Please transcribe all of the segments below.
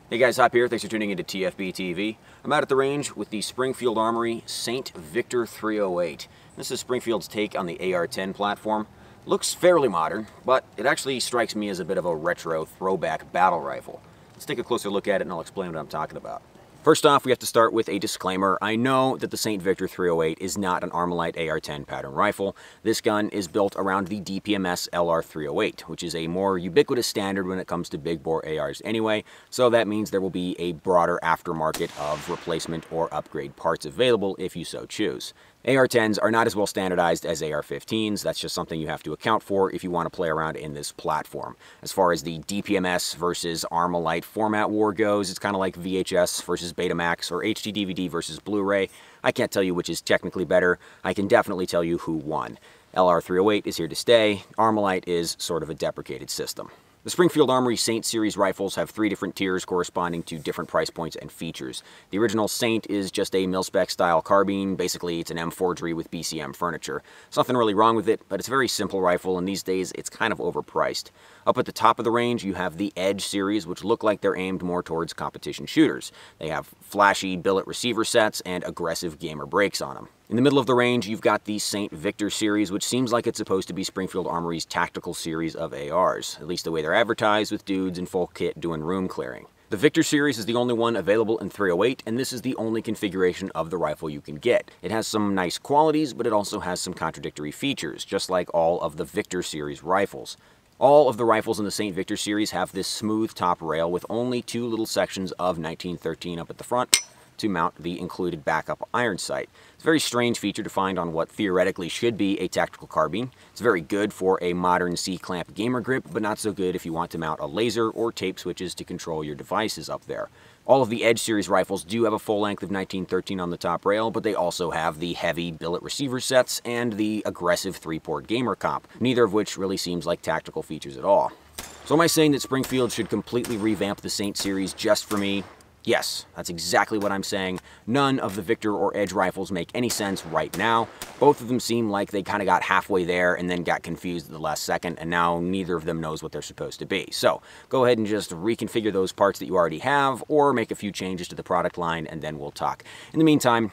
Hey guys, Hop here. Thanks for tuning into TFB TV. I'm out at the range with the Springfield Armory St. Victor 308. This is Springfield's take on the AR-10 platform. Looks fairly modern, but it actually strikes me as a bit of a retro throwback battle rifle. Let's take a closer look at it and I'll explain what I'm talking about. First off, we have to start with a disclaimer. I know that the St. Victor 308 is not an Armalite AR-10 pattern rifle. This gun is built around the DPMS LR308, which is a more ubiquitous standard when it comes to big bore ARs anyway, so that means there will be a broader aftermarket of replacement or upgrade parts available if you so choose. AR-10s are not as well standardized as AR-15s. That's just something you have to account for if you want to play around in this platform. As far as the DPMS versus Armalite format war goes, it's kind of like VHS versus Betamax or HD DVD versus Blu-ray. I can't tell you which is technically better. I can definitely tell you who won. LR308 is here to stay. Armalite is sort of a deprecated system. The Springfield Armory Saint series rifles have 3 different tiers corresponding to different price points and features. The original Saint is just a mil-spec style carbine. Basically, it's an M forgery with BCM furniture. There's nothing really wrong with it, but it's a very simple rifle, and these days it's kind of overpriced. Up at the top of the range, you have the Edge series, which look like they're aimed more towards competition shooters. They have flashy billet receiver sets and aggressive gamer brakes on them. In the middle of the range, you've got the St. Victor series, which seems like it's supposed to be Springfield Armory's tactical series of ARs, at least the way they're advertised, with dudes in full kit doing room clearing. The Victor series is the only one available in 308, and this is the only configuration of the rifle you can get. It has some nice qualities, but it also has some contradictory features, just like all of the Victor series rifles. All of the rifles in the St. Victor series have this smooth top rail with only 2 little sections of 1913 up at the front to mount the included backup iron sight. It's a very strange feature to find on what theoretically should be a tactical carbine. It's very good for a modern C-clamp gamer grip, but not so good if you want to mount a laser or tape switches to control your devices up there. All of the Edge series rifles do have a full length of 1913 on the top rail, but they also have the heavy billet receiver sets and the aggressive 3-port gamer comp, neither of which really seems like tactical features at all. So am I saying that Springfield should completely revamp the Saint series just for me? Yes, that's exactly what I'm saying. None of the Victor or Edge rifles make any sense right now. Both of them seem like they kind of got halfway there and then got confused at the last second, and now neither of them knows what they're supposed to be. So go ahead and just reconfigure those parts that you already have, or make a few changes to the product line, and then we'll talk. In the meantime,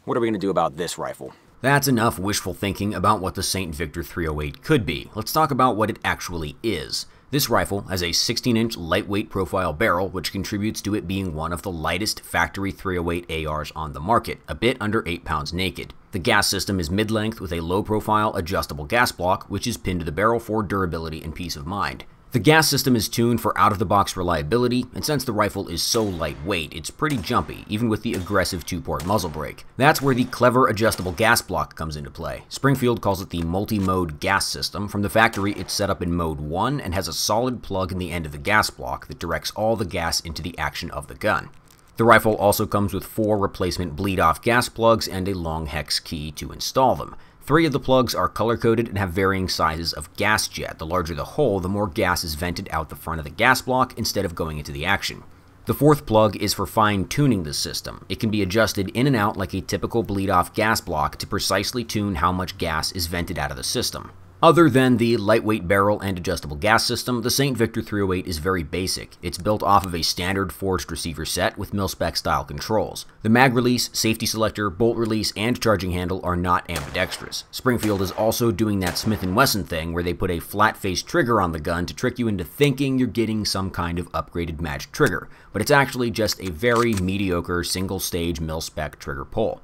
what are we going to do about this rifle? That's enough wishful thinking about what the St. Victor 308 could be. Let's talk about what it actually is. This rifle has a 16-inch lightweight profile barrel, which contributes to it being one of the lightest factory 308 ARs on the market, a bit under 8 pounds naked. The gas system is mid-length with a low-profile adjustable gas block, which is pinned to the barrel for durability and peace of mind. The gas system is tuned for out-of-the-box reliability, and since the rifle is so lightweight, it's pretty jumpy, even with the aggressive 2-port muzzle brake. That's where the clever adjustable gas block comes into play. Springfield calls it the multi-mode gas system. From the factory, it's set up in mode 1 and has a solid plug in the end of the gas block that directs all the gas into the action of the gun. The rifle also comes with 4 replacement bleed-off gas plugs and a long hex key to install them. 3 of the plugs are color-coded and have varying sizes of gas jet. The larger the hole, the more gas is vented out the front of the gas block instead of going into the action. The 4th plug is for fine-tuning the system. It can be adjusted in and out like a typical bleed-off gas block to precisely tune how much gas is vented out of the system. Other than the lightweight barrel and adjustable gas system, the St. Victor 308 is very basic. It's built off of a standard forged receiver set with mil-spec style controls. The mag release, safety selector, bolt release, and charging handle are not ambidextrous. Springfield is also doing that Smith & Wesson thing where they put a flat-faced trigger on the gun to trick you into thinking you're getting some kind of upgraded matched trigger, but it's actually just a very mediocre single-stage mil-spec trigger pull.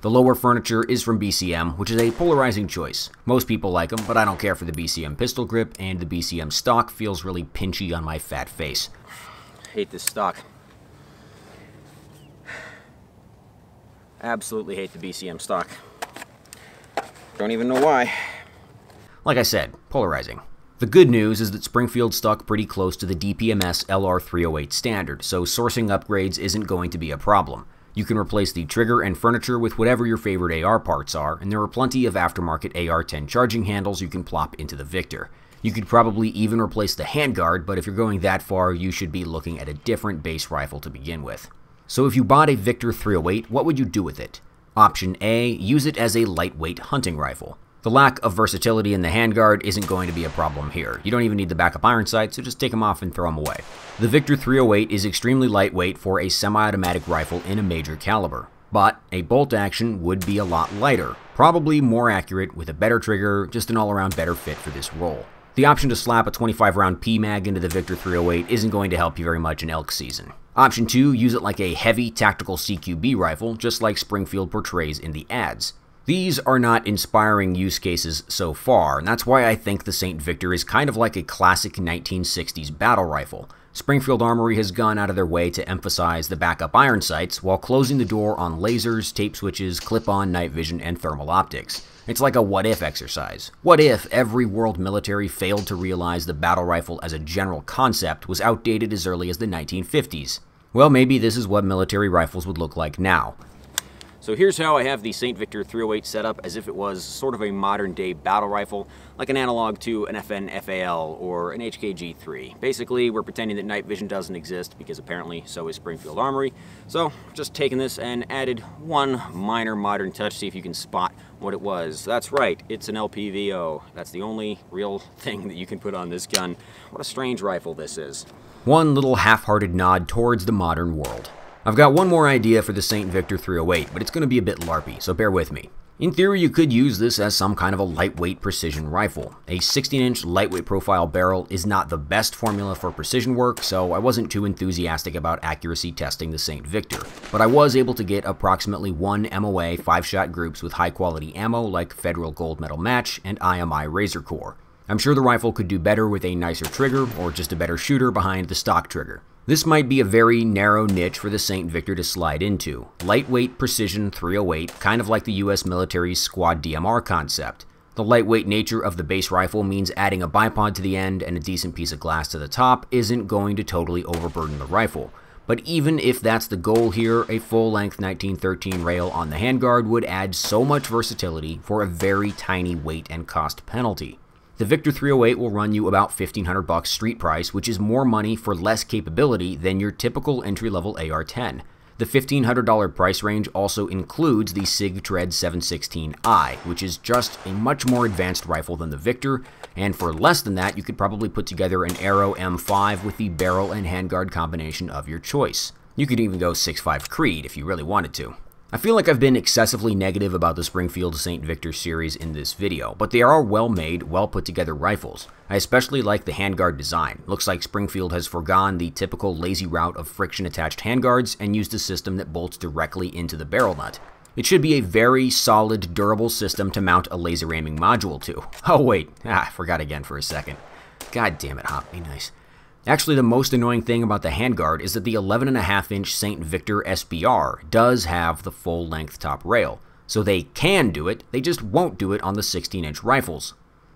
The lower furniture is from BCM, which is a polarizing choice. Most people like them, but I don't care for the BCM pistol grip, and the BCM stock feels really pinchy on my fat face. Hate this stock. Absolutely hate the BCM stock. Don't even know why. Like I said, polarizing. The good news is that Springfield stuck pretty close to the DPMS LR308 standard, so sourcing upgrades isn't going to be a problem. You can replace the trigger and furniture with whatever your favorite AR parts are, and there are plenty of aftermarket AR-10 charging handles you can plop into the Victor. You could probably even replace the handguard, but if you're going that far, you should be looking at a different base rifle to begin with. So if you bought a Victor 308, what would you do with it? Option A, use it as a lightweight hunting rifle. The lack of versatility in the handguard isn't going to be a problem here. You don't even need the backup iron sight, so just take them off and throw them away. The Victor 308 is extremely lightweight for a semi-automatic rifle in a major caliber, but a bolt action would be a lot lighter, probably more accurate with a better trigger, just an all-around better fit for this role. The option to slap a 25-round PMag into the Victor 308 isn't going to help you very much in elk season. Option 2, use it like a heavy tactical CQB rifle, just like Springfield portrays in the ads. These are not inspiring use cases so far, and that's why I think the St. Victor is kind of like a classic 1960s battle rifle. Springfield Armory has gone out of their way to emphasize the backup iron sights while closing the door on lasers, tape switches, clip-on night vision, and thermal optics. It's like a what-if exercise. What if every world military failed to realize the battle rifle as a general concept was outdated as early as the 1950s? Well, maybe this is what military rifles would look like now. So here's how I have the St. Victor 308 set up as if it was sort of a modern-day battle rifle, like an analog to an FN FAL or an HKG3. Basically, we're pretending that night vision doesn't exist because apparently so is Springfield Armory. So just taking this and added one minor modern touch, see if you can spot what it was. That's right, it's an LPVO. That's the only real thing that you can put on this gun. What a strange rifle this is. One little half-hearted nod towards the modern world. I've got one more idea for the St. Victor 308, but it's going to be a bit larpy, so bear with me. In theory, you could use this as some kind of a lightweight precision rifle. A 16-inch lightweight profile barrel is not the best formula for precision work, so I wasn't too enthusiastic about accuracy testing the St. Victor, but I was able to get approximately 1 MOA 5-shot groups with high-quality ammo like Federal Gold Medal Match and IMI Razor Core. I'm sure the rifle could do better with a nicer trigger or just a better shooter behind the stock trigger. This might be a very narrow niche for the St. Victor to slide into. Lightweight precision 308, kind of like the US military's Squad DMR concept. The lightweight nature of the base rifle means adding a bipod to the end and a decent piece of glass to the top isn't going to totally overburden the rifle. But even if that's the goal here, a full-length 1913 rail on the handguard would add so much versatility for a very tiny weight and cost penalty. The Victor 308 will run you about $1,500 street price, which is more money for less capability than your typical entry-level AR-10. The $1,500 price range also includes the SIG Tred 716i, which is just a much more advanced rifle than the Victor, and for less than that, you could probably put together an Aero M5 with the barrel and handguard combination of your choice. You could even go 6.5 Creed if you really wanted to. I feel like I've been excessively negative about the Springfield St. Victor series in this video, but they are well-made, well-put-together rifles. I especially like the handguard design. Looks like Springfield has forgone the typical lazy route of friction-attached handguards and used a system that bolts directly into the barrel nut. It should be a very solid, durable system to mount a laser aiming module to. Oh wait, I forgot again for a second. God damn it, Hop, be nice. Actually, the most annoying thing about the handguard is that the 11.5-inch St. Victor SBR does have the full-length top rail, so they can do it, they just won't do it on the 16-inch rifles.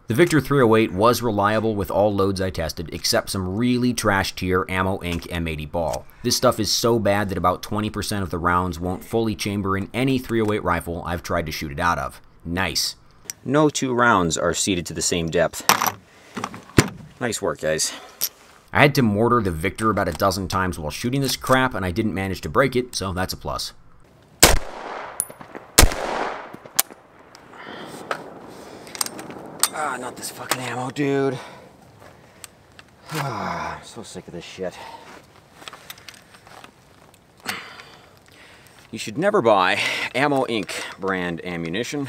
The Victor 308 was reliable with all loads I tested, except some really trash-tier Ammo Inc. M80 ball. This stuff is so bad that about 20% of the rounds won't fully chamber in any 308 rifle I've tried to shoot it out of. Nice. No two rounds are seated to the same depth. Nice work, guys. I had to mortar the Victor about a dozen times while shooting this crap, and I didn't manage to break it, so that's a plus. Ah, not this fucking ammo, dude. Ah, I'm so sick of this shit. You should never buy Ammo Inc. brand ammunition.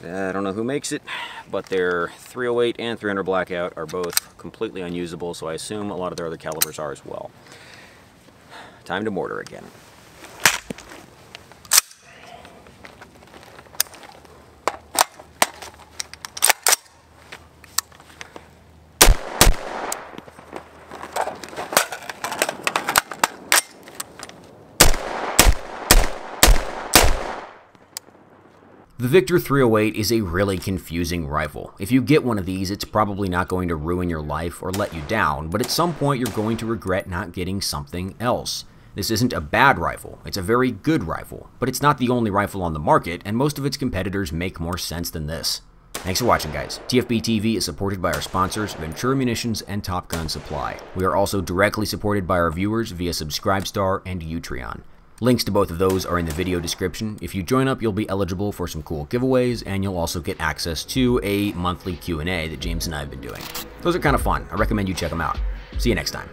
I don't know who makes it, but their 308 and 300 Blackout are both completely unusable, so I assume a lot of their other calibers are as well. Time to mortar again. The Victor 308 is a really confusing rifle. If you get one of these, it's probably not going to ruin your life or let you down, but at some point you're going to regret not getting something else. This isn't a bad rifle, it's a very good rifle, but it's not the only rifle on the market, and most of its competitors make more sense than this. Thanks for watching, guys. TFB TV is supported by our sponsors, Ventura Munitions and Top Gun Supply. We are also directly supported by our viewers via Subscribestar and Utreon. Links to both of those are in the video description. If you join up, you'll be eligible for some cool giveaways, and you'll also get access to a monthly Q&A that James and I have been doing. Those are kind of fun. I recommend you check them out. See you next time.